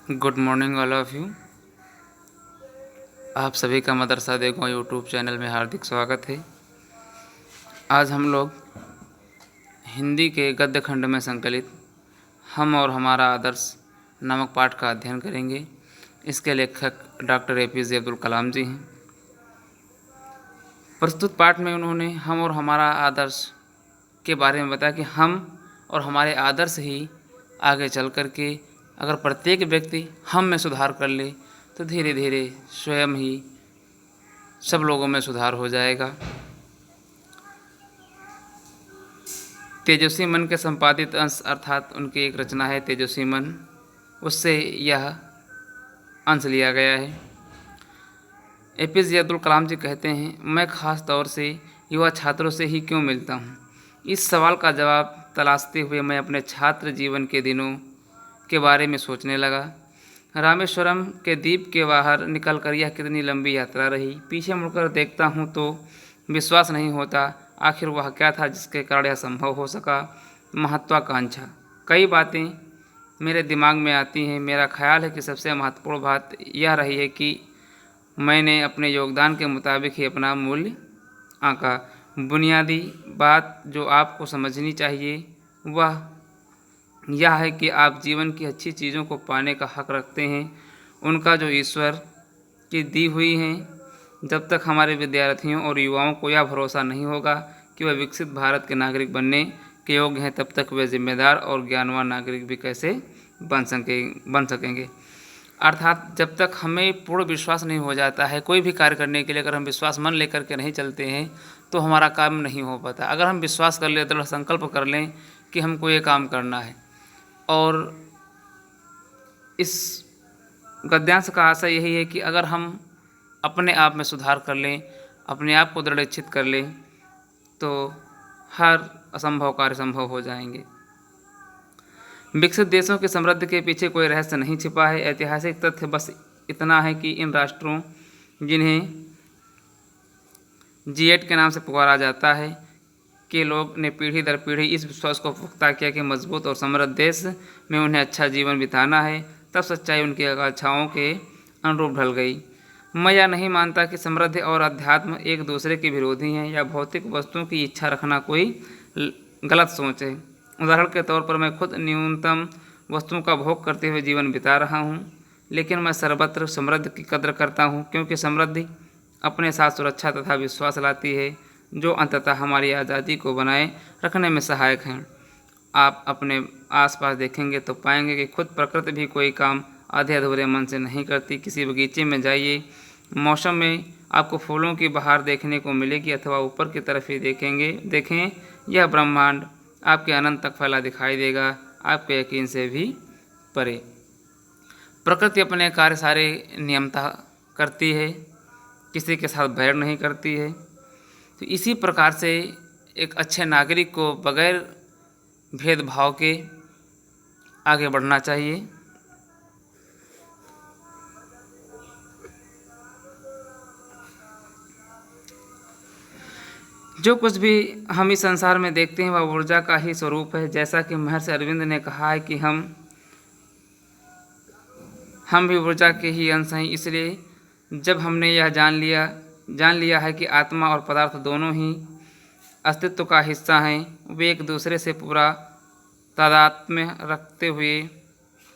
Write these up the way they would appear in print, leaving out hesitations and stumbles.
Good morning all of you. आप सभी का मदरसा देखो यूट्यूब चैनल में हार्दिक स्वागत है। आज हम लोग हिंदी के गद्य खंड में संकलित हम और हमारा आदर्श नामक पाठ का अध्ययन करेंगे। इसके लेखक डॉक्टर APJ अब्दुल कलाम जी हैं। प्रस्तुत पाठ में उन्होंने हम और हमारा आदर्श के बारे में बताया कि हम और हमारे आदर्श ही आगे चल कर के अगर प्रत्येक व्यक्ति हम में सुधार कर ले तो धीरे धीरे स्वयं ही सब लोगों में सुधार हो जाएगा। तेजस्वी मन के संपादित अंश अर्थात उनकी एक रचना है तेजस्वी मन, उससे यह अंश लिया गया है। APJ अब्दुल कलाम जी कहते हैं, मैं ख़ास तौर से युवा छात्रों से ही क्यों मिलता हूँ। इस सवाल का जवाब तलाशते हुए मैं अपने छात्र जीवन के दिनों के बारे में सोचने लगा। रामेश्वरम के द्वीप के बाहर निकलकर यह कितनी लंबी यात्रा रही। पीछे मुड़कर देखता हूँ तो विश्वास नहीं होता, आखिर वह क्या था जिसके कारण यह संभव हो सका। महत्वाकांक्षा। कई बातें मेरे दिमाग में आती हैं। मेरा ख्याल है कि सबसे महत्वपूर्ण बात यह रही है कि मैंने अपने योगदान के मुताबिक ही अपना मूल्य आंका। बुनियादी बात जो आपको समझनी चाहिए वह यह है कि आप जीवन की अच्छी चीज़ों को पाने का हक रखते हैं, उनका जो ईश्वर की दी हुई हैं। जब तक हमारे विद्यार्थियों और युवाओं को यह भरोसा नहीं होगा कि वह विकसित भारत के नागरिक बनने के योग्य हैं, तब तक वे जिम्मेदार और ज्ञानवान नागरिक भी कैसे बन सकेंगे। अर्थात जब तक हमें पूर्ण विश्वास नहीं हो जाता है कोई भी कार्य करने के लिए, अगर हम विश्वास मन लेकर के नहीं चलते हैं तो हमारा काम नहीं हो पाता। अगर हम विश्वास कर लें, तो संकल्प कर लें कि हमको ये काम करना है, और इस गद्यांश का आशय यही है कि अगर हम अपने आप में सुधार कर लें, अपने आप को दृढ़ इच्छित कर लें, तो हर असंभव कार्य संभव हो जाएंगे। विकसित देशों की समृद्धि के पीछे कोई रहस्य नहीं छिपा है। ऐतिहासिक तथ्य बस इतना है कि इन राष्ट्रों जिन्हें G8 के नाम से पुकारा जाता है के लोग ने पीढ़ी दर पीढ़ी इस विश्वास को पुख्ता किया कि मजबूत और समृद्ध देश में उन्हें अच्छा जीवन बिताना है। तब सच्चाई उनकी आकांक्षाओं के अनुरूप ढल गई। मैं यह नहीं मानता कि समृद्धि और अध्यात्म एक दूसरे के विरोधी हैं या भौतिक वस्तुओं की इच्छा रखना कोई गलत सोच है। उदाहरण के तौर पर मैं खुद न्यूनतम वस्तुओं का भोग करते हुए जीवन बिता रहा हूँ, लेकिन मैं सर्वत्र समृद्धि की कद्र करता हूँ, क्योंकि समृद्धि अपने साथ सुरक्षा तथा विश्वास लाती है जो अंततः हमारी आज़ादी को बनाए रखने में सहायक हैं। आप अपने आसपास देखेंगे तो पाएंगे कि खुद प्रकृति भी कोई काम आधे अधूरे मन से नहीं करती। किसी बगीचे में जाइए, मौसम में आपको फूलों की बहार देखने को मिलेगी, अथवा ऊपर की तरफ ही देखें यह ब्रह्मांड आपके अनंत तक फैला दिखाई देगा, आपके यकीन से भी परे। प्रकृति अपने कार्य सारे नियमतः करती है, किसी के साथ बैर नहीं करती है। तो इसी प्रकार से एक अच्छे नागरिक को बगैर भेदभाव के आगे बढ़ना चाहिए। जो कुछ भी हम इस संसार में देखते हैं वह ऊर्जा का ही स्वरूप है। जैसा कि महर्षि अरविंद ने कहा है कि हम भी ऊर्जा के ही अंश हैं। इसलिए जब हमने यह जान लिया है कि आत्मा और पदार्थ दोनों ही अस्तित्व का हिस्सा हैं, वे एक दूसरे से पूरा तादात्म्य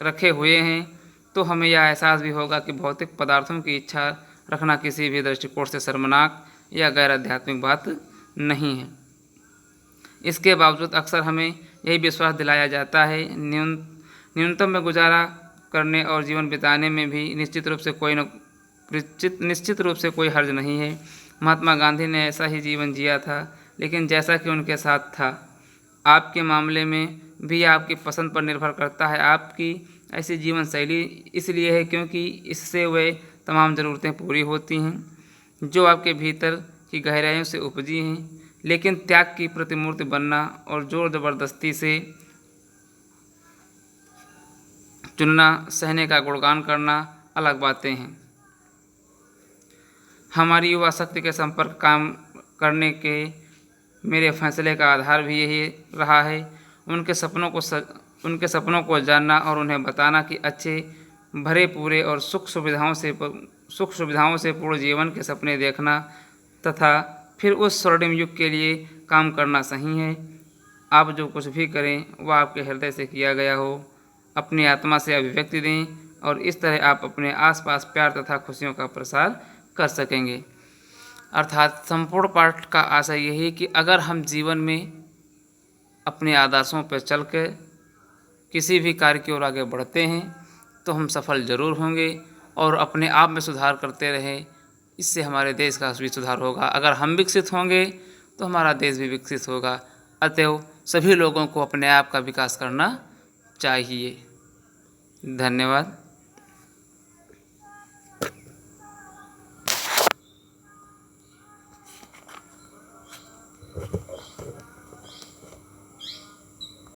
रखे हुए हैं, तो हमें यह एहसास भी होगा कि भौतिक पदार्थों की इच्छा रखना किसी भी दृष्टिकोण से शर्मनाक या गैर आध्यात्मिक बात नहीं है। इसके बावजूद अक्सर हमें यही विश्वास दिलाया जाता है न्यूनतम में गुजारा करने और जीवन बिताने में भी निश्चित रूप से कोई हर्ज नहीं है। महात्मा गांधी ने ऐसा ही जीवन जिया था, लेकिन जैसा कि उनके साथ था, आपके मामले में भी आपकी पसंद पर निर्भर करता है। आपकी ऐसी जीवन शैली इसलिए है क्योंकि इससे वे तमाम ज़रूरतें पूरी होती हैं जो आपके भीतर की गहराइयों से उपजी हैं। लेकिन त्याग की प्रतिमूर्ति बनना और जोर ज़बरदस्ती से चुनना, सहने का गुणगान करना अलग बातें हैं। हमारी युवा शक्ति के संपर्क काम करने के मेरे फैसले का आधार भी यही रहा है। उनके सपनों को जानना और उन्हें बताना कि अच्छे भरे पूरे और सुख सुविधाओं से पूर्ण जीवन के सपने देखना तथा फिर उस स्वर्णिम युग के लिए काम करना सही है। आप जो कुछ भी करें वह आपके हृदय से किया गया हो, अपनी आत्मा से अभिव्यक्ति दें और इस तरह आप अपने आसपास प्यार तथा खुशियों का प्रसार कर सकेंगे। अर्थात संपूर्ण पाठ का आशय यही है कि अगर हम जीवन में अपने आदर्शों पर चल कर किसी भी कार्य की ओर आगे बढ़ते हैं तो हम सफल जरूर होंगे और अपने आप में सुधार करते रहें। इससे हमारे देश का भी सुधार होगा। अगर हम विकसित होंगे तो हमारा देश भी विकसित होगा। अतएव सभी लोगों को अपने आप का विकास करना चाहिए। धन्यवाद।